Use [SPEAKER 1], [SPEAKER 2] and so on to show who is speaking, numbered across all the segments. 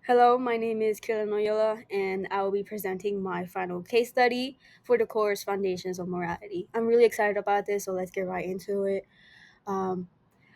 [SPEAKER 1] Hello, my name is Kayla, and I will be presenting my final case study for the course Foundations of Morality. I'm really excited about this, so let's get right into it. Um,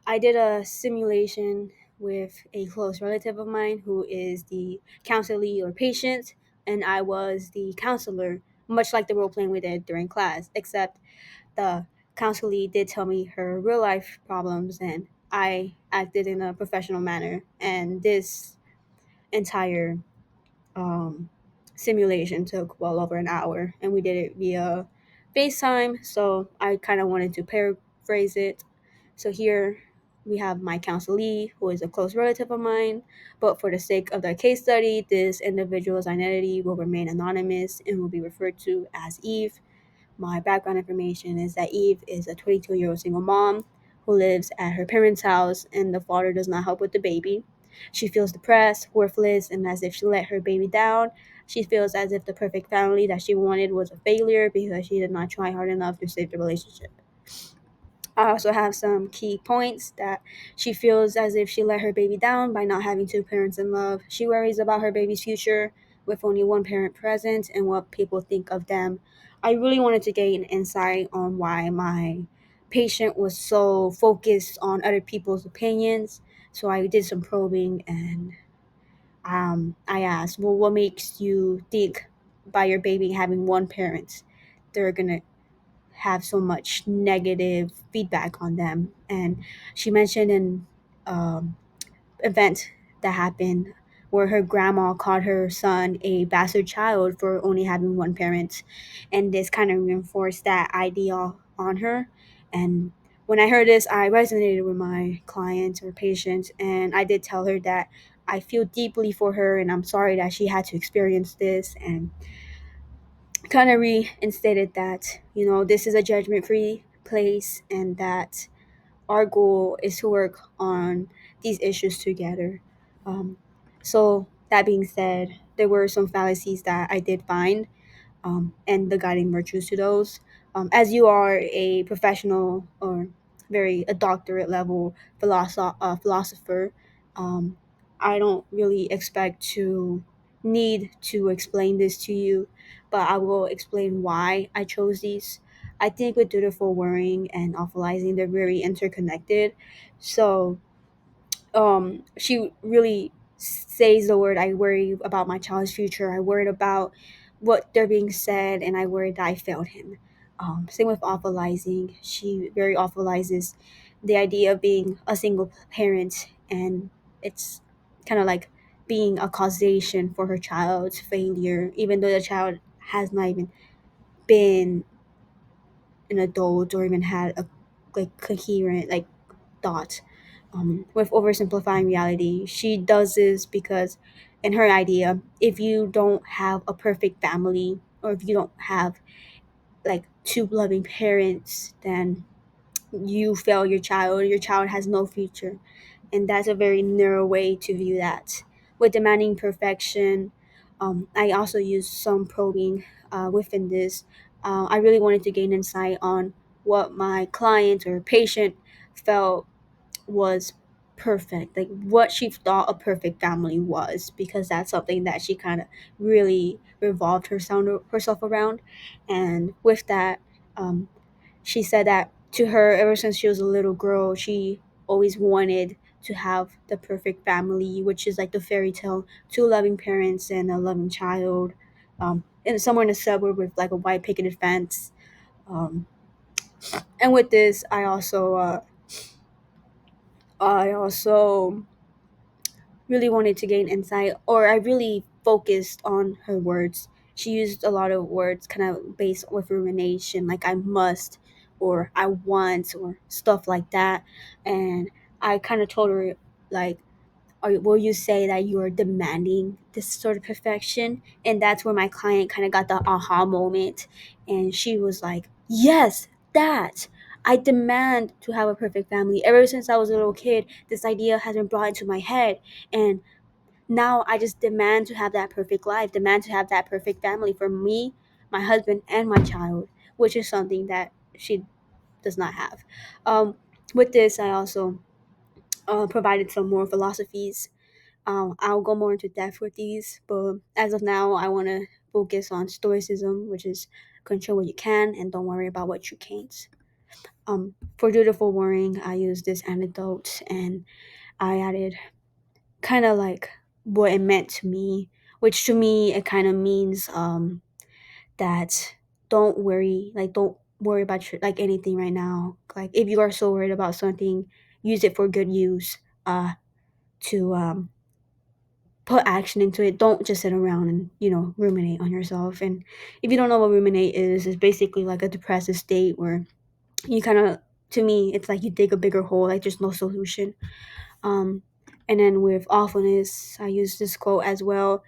[SPEAKER 1] I did a simulation with a close relative of mine who is the counselee or patient, and I was the counselor, much like the role playing we did during class, except the counselee did tell me her real life problems, and I acted in a professional manner. And this entire um, simulation took well over an hour, and we did it via FaceTime. So I kind of wanted to paraphrase it. So here we have my counselee, who is a close relative of mine, but for the sake of the case study, this individual's identity will remain anonymous and will be referred to as Eve. My background information is that Eve is a 22-year-old single mom who lives at her parents' house, and the father does not help with the baby. She feels depressed, worthless, and as if she let her baby down. She feels as if the perfect family that she wanted was a failure because she did not try hard enough to save the relationship. I also have some key points that she feels as if she let her baby down by not having two parents in love. She worries about her baby's future with only one parent present and what people think of them. I really wanted to gain insight on why my patient was so focused on other people's opinions. So I did some probing, and I asked, well, what makes you think by your baby having one parent, they're going to have so much negative feedback on them? And she mentioned an event that happened where her grandma called her son a bastard child for only having one parent, and this kind of reinforced that idea on her. And when I heard this, I resonated with my client or patient, and I did tell her that I feel deeply for her and I'm sorry that she had to experience this, and kind of reinstated that, this is a judgment free place and that our goal is to work on these issues together. Um, so, that being said, there were some fallacies that I did find, and the guiding virtues to those. As you are a professional or very a doctorate level philosopher, um, I don't really expect to need to explain this to you, but I will explain why I chose these. I think with dutiful worrying and awfulizing, they're very interconnected. So she really says the word, I worry about my child's future, I worried about what they're being said, and I worried that I failed him. Same with awfulizing, she very awfulizes the idea of being a single parent, and it's kind of like being a causation for her child's failure, even though the child has not even been an adult or even had a like coherent like thought. With oversimplifying reality, she does this because, in her idea, if you don't have a perfect family or if you don't have like two loving parents, then you fail your child. Your child has no future, and that's a very narrow way to view that. With demanding perfection, I also used some probing within this. I really wanted to gain insight on what my client or patient felt was perfect, like what she thought a perfect family was, because that's something that she kind of really revolved herself around. And with that, um, she said that to her, ever since she was a little girl, she always wanted to have the perfect family, which is like the fairy tale: two loving parents and a loving child, and somewhere in the suburb with like a white picketed fence. Um, and with this, I also really wanted to gain insight, or I really focused on her words. She used a lot of words kind of based with rumination, like I must, or I want, or stuff like that. And I kind of told her, like, will you say that you are demanding this sort of perfection? And that's where my client kind of got the aha moment. And she was like, yes, that. I demand to have a perfect family. Ever since I was a little kid, this idea has been brought into my head. And now I just demand to have that perfect life, demand to have that perfect family for me, my husband, and my child, which is something that she does not have. Um, with this, I also provided some more philosophies. I'll go more into depth with these, but as of now, I want to focus on stoicism, which is control what you can and don't worry about what you can't. For dutiful worrying, I use this anecdote and I added kind of like what it meant to me, which to me it kind of means that don't worry about like anything right now. Like if you are so worried about something, use it for good use. To put action into it. Don't just sit around and ruminate on yourself. And if you don't know what ruminate is, it's basically like a depressive state where you kind of, to me, it's like you dig a bigger hole. Like there's no solution. Um, and then with awfulness, I use this quote as well,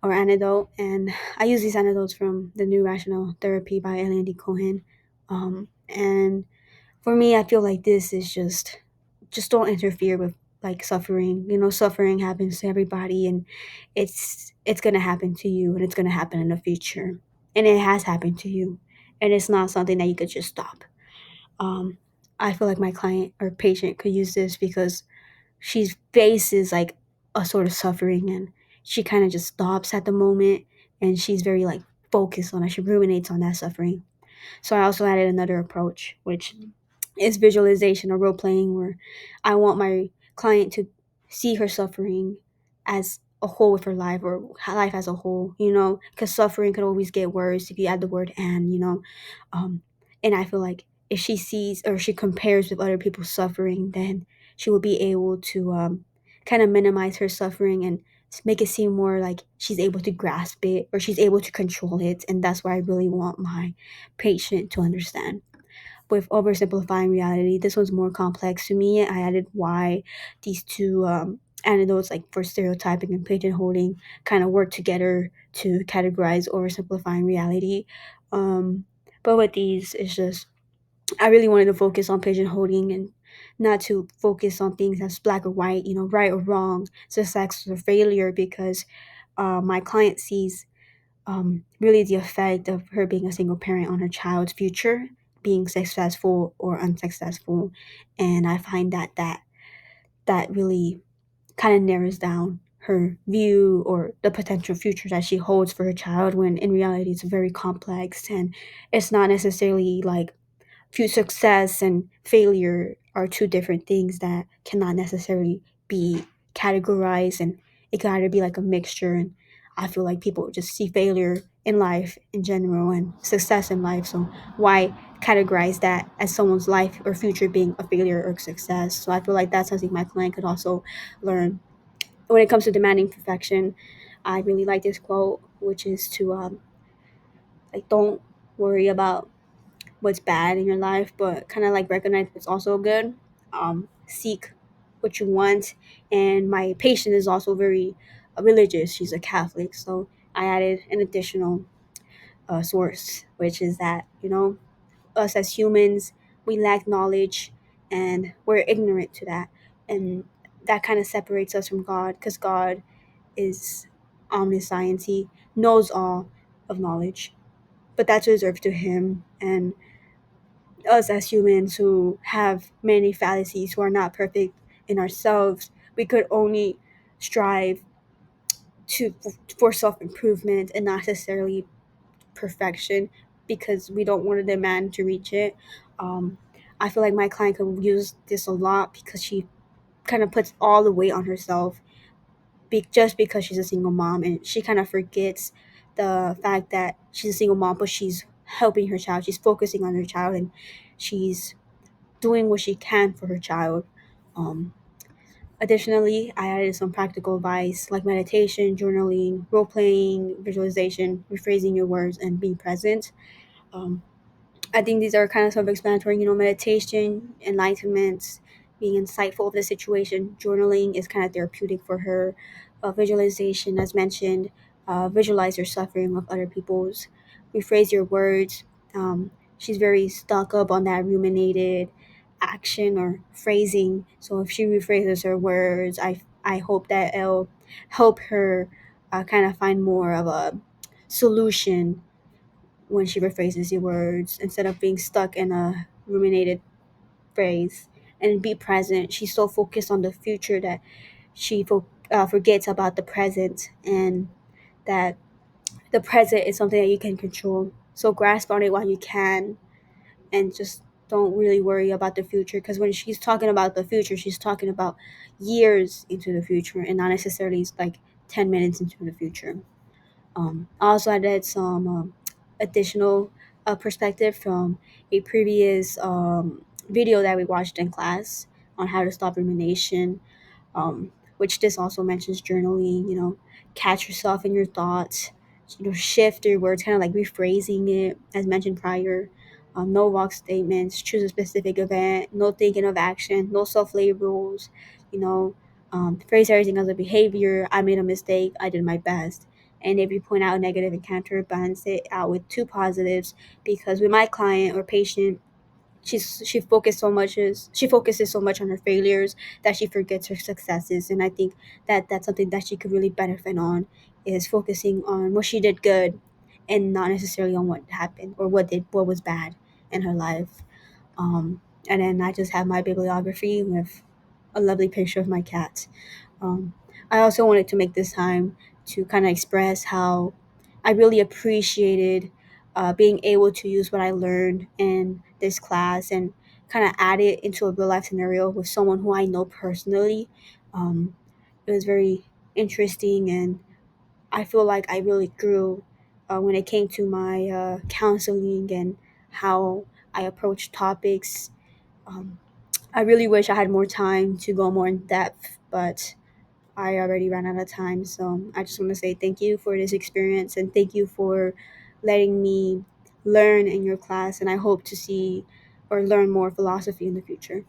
[SPEAKER 1] or antidote, and I use these antidotes from the New Rational Therapy by Ellen D. Cohen. And for me, I feel like this is just don't interfere with like suffering. Suffering happens to everybody, and it's gonna happen to you, and it's gonna happen in the future, and it has happened to you, and it's not something that you could just stop. Um, I feel like my client or patient could use this because she faces like a sort of suffering, and she kind of just stops at the moment, and she's very like focused on it. She ruminates on that suffering. So I also added another approach, which is visualization or role playing, where I want my client to see her suffering as a whole with her life, or life as a whole, because suffering could always get worse if you add the word and. Um, and I feel like if she sees or she compares with other people's suffering, then she will be able to kind of minimize her suffering and make it seem more like she's able to grasp it or she's able to control it. And that's what I really want my patient to understand. With oversimplifying reality, this one's more complex to me. I added why these two anecdotes, like for stereotyping and pigeonholing, kind of work together to categorize oversimplifying reality. But with these, it's just I really wanted to focus on pigeonholing and not to focus on things as black or white, right or wrong, success or failure, because my client sees really the effect of her being a single parent on her child's future, being successful or unsuccessful. And I find that really kind of narrows down her view or the potential future that she holds for her child, when in reality it's very complex, and it's not necessarily like success and failure are two different things that cannot necessarily be categorized, and it can either be like a mixture. And I feel like people just see failure in life in general and success in life, so why categorize that as someone's life or future being a failure or success? So I feel like that's something my client could also learn. When it comes to demanding perfection, I really like this quote, which is to like don't worry about what's bad in your life, but kind of like recognize what's also good. Seek what you want. And my patient is also very religious. She's a Catholic, so I added an additional source, which is that us as humans, we lack knowledge, and we're ignorant to that, and that kind of separates us from God, because God is omniscience. He knows all of knowledge, but that's reserved to Him. And us as humans who have many fallacies, who are not perfect in ourselves, we could only strive to for self improvement and not necessarily perfection, because we don't want to demand to reach it. Um, I feel like my client could use this a lot because she kind of puts all the weight on herself, just because she's a single mom, and she kind of forgets the fact that she's a single mom, but she's helping her child. She's focusing on her child, and she's doing what she can for her child. Um, Additionally, I added some practical advice like meditation, journaling, role playing, visualization, rephrasing your words, and being present. Um, I think these are kind of self-explanatory. Meditation, enlightenment, being insightful of the situation. Journaling is kind of therapeutic for her. Visualization, as mentioned, visualize your suffering with other people's. Rephrase your words. She's very stuck up on that ruminated action or phrasing. So if she rephrases her words, I hope that it'll help her kind of find more of a solution when she rephrases your words instead of being stuck in a ruminated phrase. And be present. She's so focused on the future that she forgets about the present, and that the present is something that you can control. So grasp on it while you can, and just don't really worry about the future, because when she's talking about the future, she's talking about years into the future and not necessarily like 10 minutes into the future. I also added some additional perspective from a previous video that we watched in class on how to stop rumination, which this also mentions journaling, catch yourself in your thoughts, shift your words, kind of like rephrasing it, as mentioned prior. No walk statements, choose a specific event, no thinking of action, no self labels, you know, phrase everything as a behavior. I made a mistake, I did my best. And if you point out a negative encounter, balance it out with two positives, because with my client or patient, she focuses so much on her failures that she forgets her successes. And I think that that's something that she could really benefit on, is focusing on what she did good and not necessarily on what happened or what was bad in her life. And then I just have my bibliography with a lovely picture of my cat. um, I also wanted to make this time to kind of express how I really appreciated being able to use what I learned in this class and kind of add it into a real life scenario with someone who I know personally. Um, it was very interesting, and I feel like I really grew when it came to my counseling and how I approach topics. Um, I really wish I had more time to go more in depth, but I already ran out of time. So I just want to say thank you for this experience, and thank you for letting me learn in your class. And I hope to see or learn more philosophy in the future.